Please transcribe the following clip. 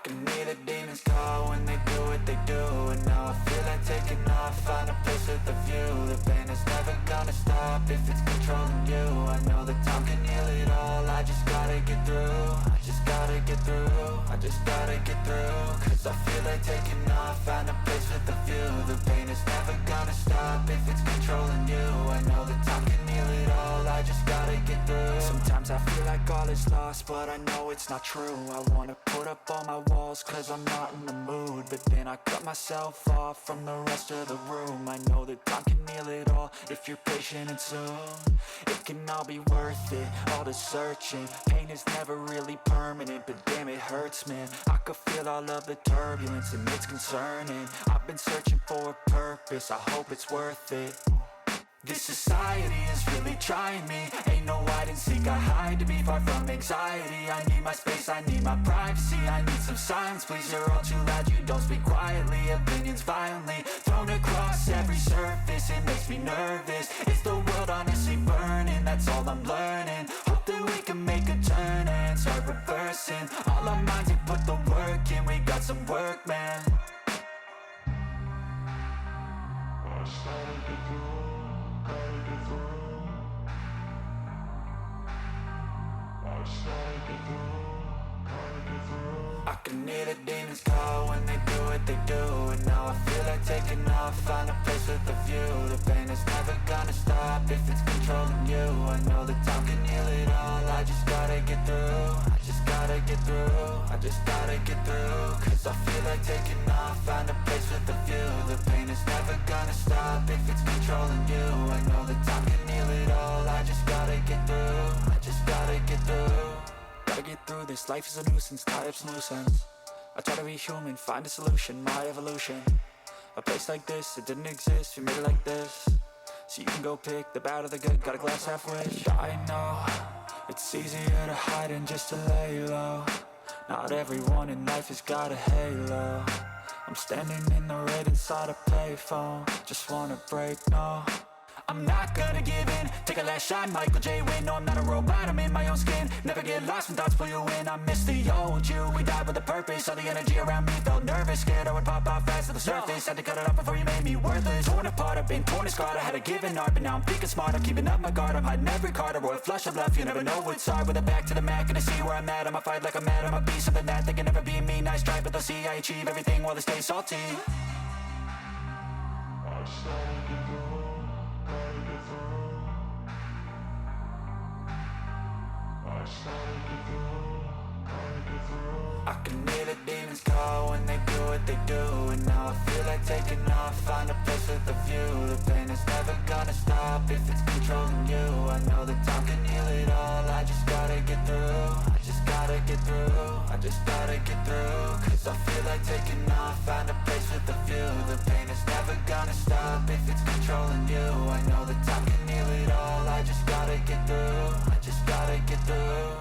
can hear the demons call when they do what they do. And now I feel like taking off, find a place with a view. The pain is never gonna stop if it's controlling you. I know that time can heal it all, I just gotta get through. I just gotta get through, I just gotta get through. Cause I feel like taking off, find a place with a view. The pain is never gonna stop if it's controlling you. I know that time can heal it all, I just gotta get through. Sometimes I feel like all is lost, but I know it's not true. I wanna put up all my walls cause I'm not in the mood, but then I cut myself off from the rest of the room. I know that time can heal it all if you're patient and soon it can all be worth it, all the searching. Pain is never really permanent, but damn it hurts, man. I could feel all of the turbulence and it's concerning. I've been searching for a purpose, I hope it's worth it. This society is really trying me. Ain't no hide and seek, I hide to be far from anxiety. I need my space, I need my privacy. I need some silence, please, you're all too loud. You don't speak quietly, opinions violently thrown across every surface. It makes me nervous, is the world honestly burning? That's all I'm learning. Hope that we can make a turn and start reversing. All our minds, we put the work in, we got some work, man. I can hear the demons call when they do what they do. And now I feel like taking off, find a place with a view. The pain is never gonna stop if it's controlling you. I know that time can heal it all, I just gotta get through. I just gotta get through, I just gotta get through. Cause I feel like taking off, find a place with a view. The pain is never gonna stop if it's controlling you. I know that time can heal it all, I just gotta get through. I just gotta get through. Gotta get through this, life is a nuisance, tie up some loose ends. I try to be human, find a solution, my evolution. A place like this, it didn't exist, we made it like this. So you can go pick the bad or the good, got a glass halfway. I know, it's easier to hide than just to lay low. Not everyone in life has got a halo. I'm standing in the red inside a payphone, just wanna break, no. I'm not gonna give in, take a last shot, Michael J. Win. No, I'm not a robot, I'm in my own skin. Never get lost when thoughts pull you in. I miss the old you, we died with a purpose. All the energy around me felt nervous, scared I would pop off fast to the surface. Had to cut it off before you made me worthless. Torn apart, I've been torn and scarred. I had a given art, but now I'm thinking smart. I'm keeping up my guard, I'm hiding every card. A royal flush of love, you never know what's hard. With a back to the mat, gonna see where I'm at. I'ma fight like I'm mad, I'ma be something that they can never be me. Nice try, but they'll see I achieve everything while they stay salty. I can hear the demons call when they do what they do. And now I feel like taking off, find a place with a view. The pain is never gonna stop if it's controlling you. I know that time can heal it all, I just gotta get through. I just gotta get through, I just gotta get through. Cause I feel like taking off, find a place with a view. The pain is never gonna stop if it's controlling you. I know that time can heal it all, I just gotta get through. I just gotta get through.